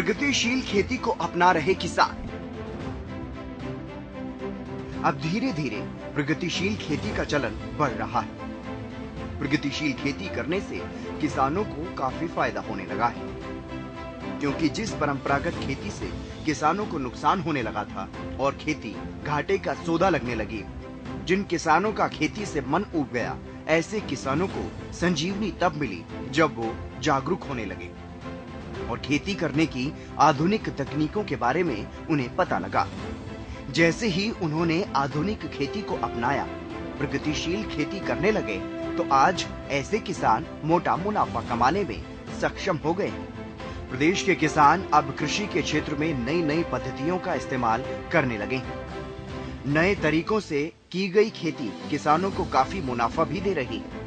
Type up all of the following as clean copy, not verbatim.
प्रगतिशील खेती को अपना रहे किसान। अब धीरे धीरे प्रगतिशील खेती का चलन बढ़ रहा है। प्रगतिशील खेती करने से किसानों को काफी फायदा होने लगा है, क्योंकि जिस परंपरागत खेती से किसानों को नुकसान होने लगा था और खेती घाटे का सौदा लगने लगी, जिन किसानों का खेती से मन उब गया, ऐसे किसानों को संजीवनी तब मिली जब वो जागरूक होने लगे और खेती करने की आधुनिक तकनीकों के बारे में उन्हें पता लगा। जैसे ही उन्होंने आधुनिक खेती को अपनाया, प्रगतिशील खेती करने लगे, तो आज ऐसे किसान मोटा मुनाफा कमाने में सक्षम हो गए हैं। प्रदेश के किसान अब कृषि के क्षेत्र में नई नई पद्धतियों का इस्तेमाल करने लगे हैं। नए तरीकों से की गई खेती किसानों को काफी मुनाफा भी दे रही है।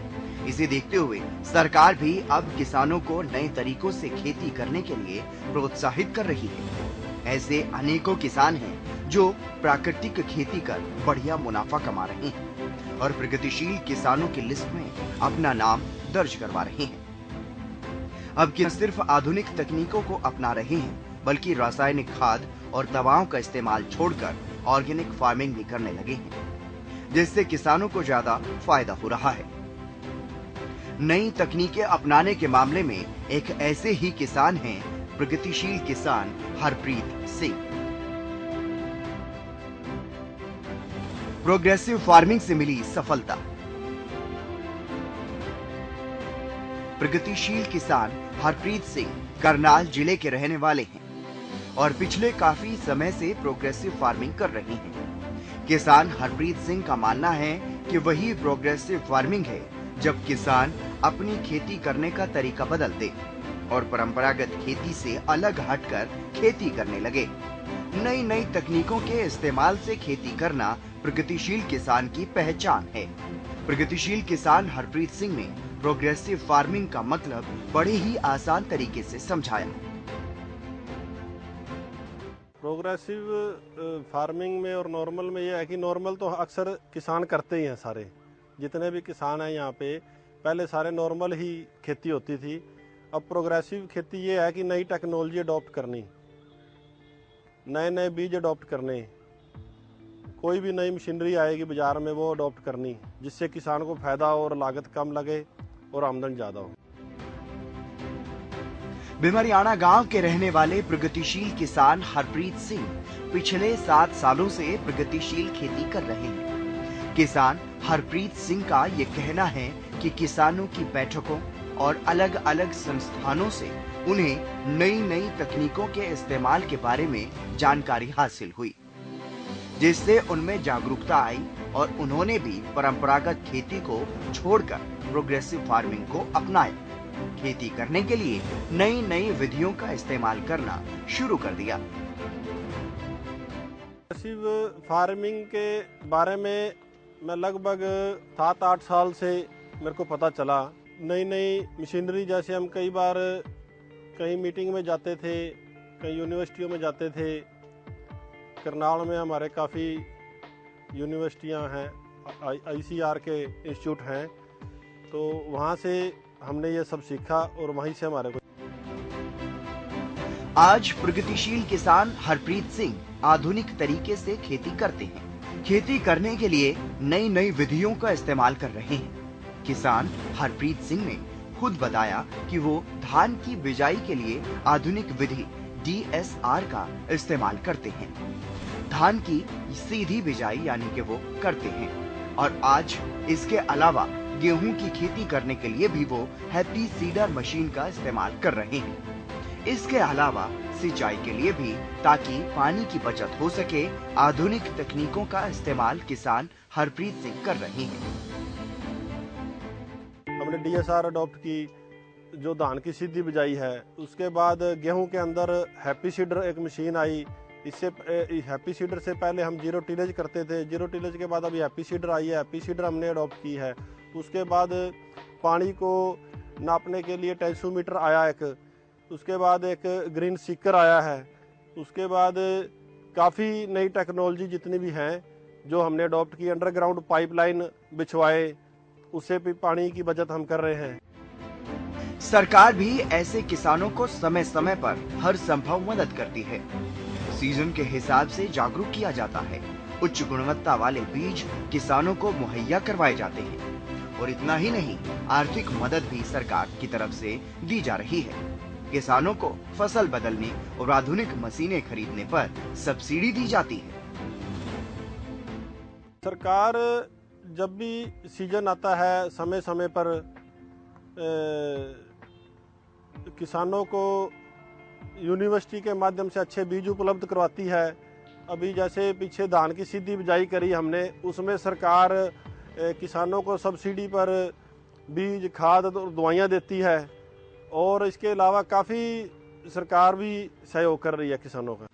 इसे देखते हुए सरकार भी अब किसानों को नए तरीकों से खेती करने के लिए प्रोत्साहित कर रही है। ऐसे अनेकों किसान हैं जो प्राकृतिक खेती कर बढ़िया मुनाफा कमा रहे हैं और प्रगतिशील किसानों की लिस्ट में अपना नाम दर्ज करवा रहे हैं। अब किसान सिर्फ आधुनिक तकनीकों को अपना रहे हैं, बल्कि रासायनिक खाद और दवाओं का इस्तेमाल छोड़कर ऑर्गेनिक फार्मिंग भी करने लगे हैं, जिससे किसानों को ज्यादा फायदा हो रहा है। नई तकनीकें अपनाने के मामले में एक ऐसे ही किसान हैं प्रगतिशील किसान हरप्रीत सिंह। प्रोग्रेसिव फार्मिंग से मिली सफलता। प्रगतिशील किसान हरप्रीत सिंह करनाल जिले के रहने वाले हैं और पिछले काफी समय से प्रोग्रेसिव फार्मिंग कर रहे हैं। किसान हरप्रीत सिंह का मानना है कि वही प्रोग्रेसिव फार्मिंग है जब किसान अपनी खेती करने का तरीका बदल दे और परंपरागत खेती से अलग हटकर खेती करने लगे। नई नई तकनीकों के इस्तेमाल से खेती करना प्रगतिशील किसान की पहचान है। प्रगतिशील किसान हरप्रीत सिंह ने प्रोग्रेसिव फार्मिंग का मतलब बड़े ही आसान तरीके से समझाया। प्रोग्रेसिव फार्मिंग में और नॉर्मल में यह है कि नॉर्मल तो अक्सर किसान करते ही हैं, सारे जितने भी किसान हैं यहाँ पे पहले सारे नॉर्मल ही खेती होती थी। अब प्रोग्रेसिव खेती ये है कि नई टेक्नोलॉजी अडॉप्ट करनी, नए नए बीज अडॉप्ट करने, कोई भी नई मशीनरी आएगी बाजार में वो अडॉप्ट करनी, जिससे किसान को फायदा और लागत कम लगे और आमदनी ज्यादा हो। भिमरियाना गांव के रहने वाले प्रगतिशील किसान हरप्रीत सिंह पिछले 7 सालों से प्रगतिशील खेती कर रहे हैं। किसान हरप्रीत सिंह का ये कहना है कि किसानों की बैठकों और अलग अलग संस्थानों से उन्हें नई नई तकनीकों के इस्तेमाल के बारे में जानकारी हासिल हुई, जिससे उनमें जागरूकता आई और उन्होंने भी परंपरागत खेती को छोड़कर प्रोग्रेसिव फार्मिंग को अपनाया। खेती करने के लिए नई नई विधियों का इस्तेमाल करना शुरू कर दिया। प्रोग्रेसिव फार्मिंग के बारे में मैं लगभग 7-8 साल से मेरे को पता चला। नई नई मशीनरी, जैसे हम कई बार कहीं मीटिंग में जाते थे, कई यूनिवर्सिटियों में जाते थे। करनाल में हमारे काफ़ी यूनिवर्सिटियां हैं, ICR के इंस्टीट्यूट हैं, तो वहाँ से हमने ये सब सीखा और वहीं से हमारे को। आज प्रगतिशील किसान हरप्रीत सिंह आधुनिक तरीके से खेती करते हैं। खेती करने के लिए नई नई विधियों का इस्तेमाल कर रहे हैं। किसान हरप्रीत सिंह ने खुद बताया कि वो धान की बिजाई के लिए आधुनिक विधि DSR का इस्तेमाल करते हैं। धान की सीधी बिजाई यानी कि वो करते हैं और आज इसके अलावा गेहूं की खेती करने के लिए भी वो हैप्पी सीडर मशीन का इस्तेमाल कर रहे हैं। इसके अलावा सिंचाई के लिए भी, ताकि पानी की बचत हो सके, आधुनिक तकनीकों का इस्तेमाल किसान हरप्रीत सिंह कर रहे हैं। हमने DSR अडॉप्ट की, जो धान की सीधी बिजाई है। उसके बाद गेहूं के अंदर हैप्पी सीडर एक मशीन आई। इससे हैप्पी सीडर से पहले हम जीरो टिलेज करते थे, जीरो टिलेज के बाद अभी हैप्पी सीडर आई है, हैप्पी सीडर हमने अडॉप्ट की है। उसके बाद पानी को नापने के लिए टेंसोमीटर आया एक, उसके बाद एक ग्रीन सीकर आया है। उसके बाद काफ़ी नई टेक्नोलॉजी जितनी भी हैं जो हमने अडॉप्ट की, अंडरग्राउंड पाइपलाइन बिछवाए, उससे भी पानी की बचत हम कर रहे हैं। सरकार भी ऐसे किसानों को समय समय पर हर संभव मदद करती है। सीजन के हिसाब से जागरूक किया जाता है। उच्च गुणवत्ता वाले बीज किसानों को मुहैया करवाए जाते हैं और इतना ही नहीं, आर्थिक मदद भी सरकार की तरफ से दी जा रही है। किसानों को फसल बदलने और आधुनिक मशीनें खरीदने पर सब्सिडी दी जाती है। सरकार जब भी सीजन आता है समय समय पर किसानों को यूनिवर्सिटी के माध्यम से अच्छे बीज उपलब्ध करवाती है। अभी जैसे पीछे धान की सीधी बिजाई करी हमने, उसमें सरकार किसानों को सब्सिडी पर बीज, खाद और दवाइयाँ देती है और इसके अलावा काफ़ी सरकार भी सहयोग कर रही है किसानों का।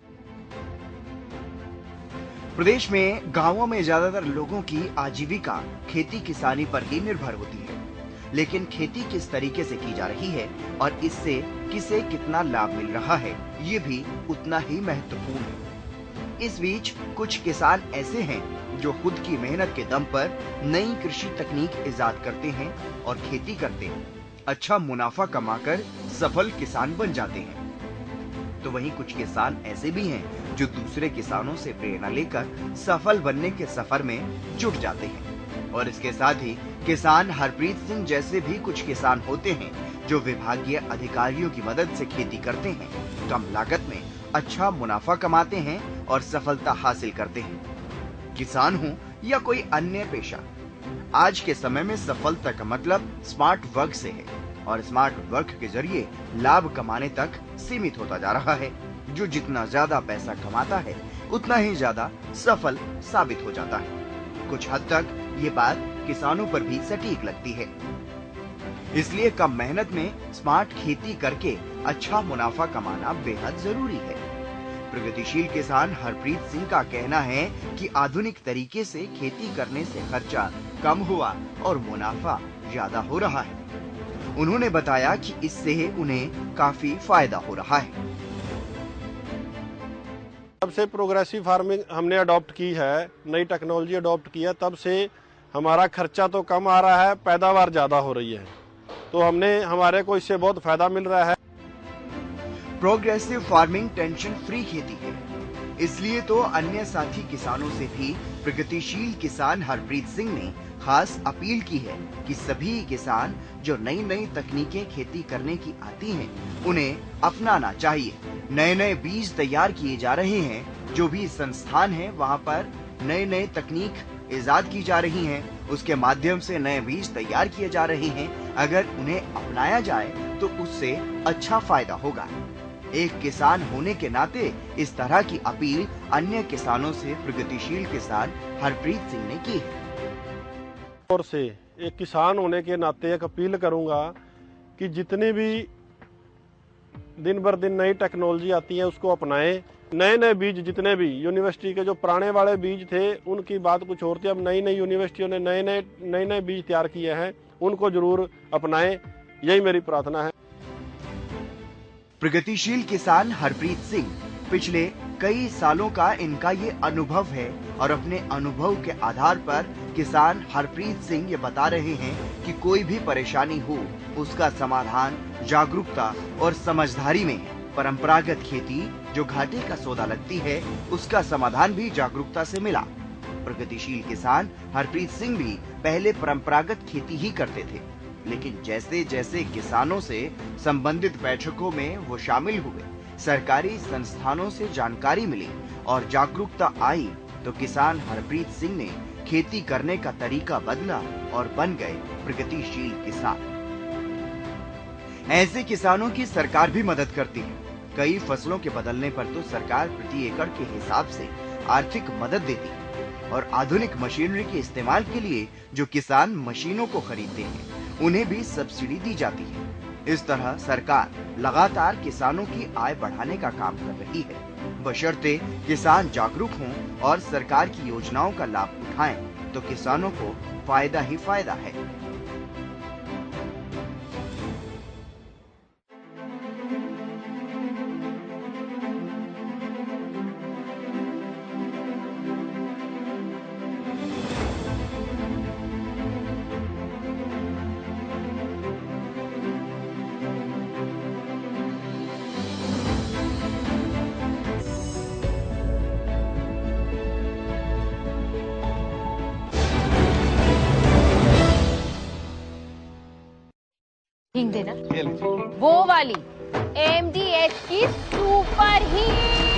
प्रदेश में गांवों में ज्यादातर लोगों की आजीविका खेती किसानी पर ही निर्भर होती है, लेकिन खेती किस तरीके से की जा रही है और इससे किसे कितना लाभ मिल रहा है, ये भी उतना ही महत्वपूर्ण है। इस बीच कुछ किसान ऐसे हैं जो खुद की मेहनत के दम पर नई कृषि तकनीक इजाद करते हैं और खेती करते हैं, अच्छा मुनाफा कमाकर सफल किसान बन जाते हैं। तो वहीं कुछ किसान ऐसे भी हैं जो दूसरे किसानों से प्रेरणा लेकर सफल बनने के सफर में जुट जाते हैं। और इसके साथ ही किसान हरप्रीत सिंह जैसे भी कुछ किसान होते हैं जो विभागीय अधिकारियों की मदद से खेती करते हैं, कम लागत में अच्छा मुनाफा कमाते हैं और सफलता हासिल करते हैं। किसान हो या कोई अन्य पेशा, आज के समय में सफलता का मतलब स्मार्ट वर्क से है और स्मार्ट वर्क के जरिए लाभ कमाने तक सीमित होता जा रहा है। जो जितना ज्यादा पैसा कमाता है उतना ही ज्यादा सफल साबित हो जाता है। कुछ हद तक ये बात किसानों पर भी सटीक लगती है। इसलिए कम मेहनत में स्मार्ट खेती करके अच्छा मुनाफा कमाना बेहद जरूरी है। प्रगतिशील किसान हरप्रीत सिंह का कहना है कि आधुनिक तरीके से खेती करने से खर्चा कम हुआ और मुनाफा ज्यादा हो रहा है। उन्होंने बताया कि इससे उन्हें काफी फायदा हो रहा है। तब से प्रोग्रेसिव फार्मिंग हमने अडॉप्ट की है, नई टेक्नोलॉजी अडॉप्ट की है, तब से हमारा खर्चा तो कम आ रहा है, पैदावार ज्यादा हो रही है, तो हमारे को इससे बहुत फायदा मिल रहा है। प्रोग्रेसिव फार्मिंग टेंशन फ्री खेती है, इसलिए तो अन्य साथी किसानों से भी प्रगतिशील किसान हरप्रीत सिंह ने खास अपील की है कि सभी किसान जो नई नई तकनीकें खेती करने की आती हैं, उन्हें अपनाना चाहिए। नए नए बीज तैयार किए जा रहे हैं, जो भी संस्थान है वहाँ पर नए नए तकनीक इजाद की जा रही हैं, उसके माध्यम से नए बीज तैयार किए जा रहे हैं। अगर उन्हें अपनाया जाए तो उससे अच्छा फायदा होगा। एक किसान होने के नाते इस तरह की अपील अन्य किसानों से प्रगतिशील किसान हरप्रीत सिंह ने की है। और से एक किसान होने के नाते एक अपील करूंगा कि जितनी भी दिन बर दिन नई टेक्नोलॉजी आती है उसको अपनाएं। नए नए बीज जितने भी यूनिवर्सिटी के जो पुराने वाले बीज थे उनकी बात कुछ और थी, अब नई नई यूनिवर्सिटियों ने नए नए बीज तैयार किए हैं, उनको जरूर अपनाएं, यही मेरी प्रार्थना है। प्रगतिशील किसान हरप्रीत सिंह पिछले कई सालों का इनका ये अनुभव है और अपने अनुभव के आधार पर किसान हरप्रीत सिंह ये बता रहे हैं कि कोई भी परेशानी हो उसका समाधान जागरूकता और समझदारी में है। परंपरागत खेती जो घाटे का सौदा लगती है, उसका समाधान भी जागरूकता से मिला। प्रगतिशील किसान हरप्रीत सिंह भी पहले परंपरागत खेती ही करते थे, लेकिन जैसे जैसे किसानों से संबंधित बैठकों में वो शामिल हुए, सरकारी संस्थानों से जानकारी मिली और जागरूकता आई, तो किसान हरप्रीत सिंह ने खेती करने का तरीका बदला और बन गए प्रगतिशील किसान। ऐसे किसानों की सरकार भी मदद करती है। कई फसलों के बदलने पर तो सरकार प्रति एकड़ के हिसाब से आर्थिक मदद देती है और आधुनिक मशीनरी के इस्तेमाल के लिए जो किसान मशीनों को खरीदते हैं, उन्हें भी सब्सिडी दी जाती है। इस तरह सरकार लगातार किसानों की आय बढ़ाने का काम कर रही है, बशर्ते किसान जागरूक हों और सरकार की योजनाओं का लाभ उठाएं, तो किसानों को फायदा ही फायदा है। हींग देना। ये लीजिए। वो वाली MDH की सुपर हींग।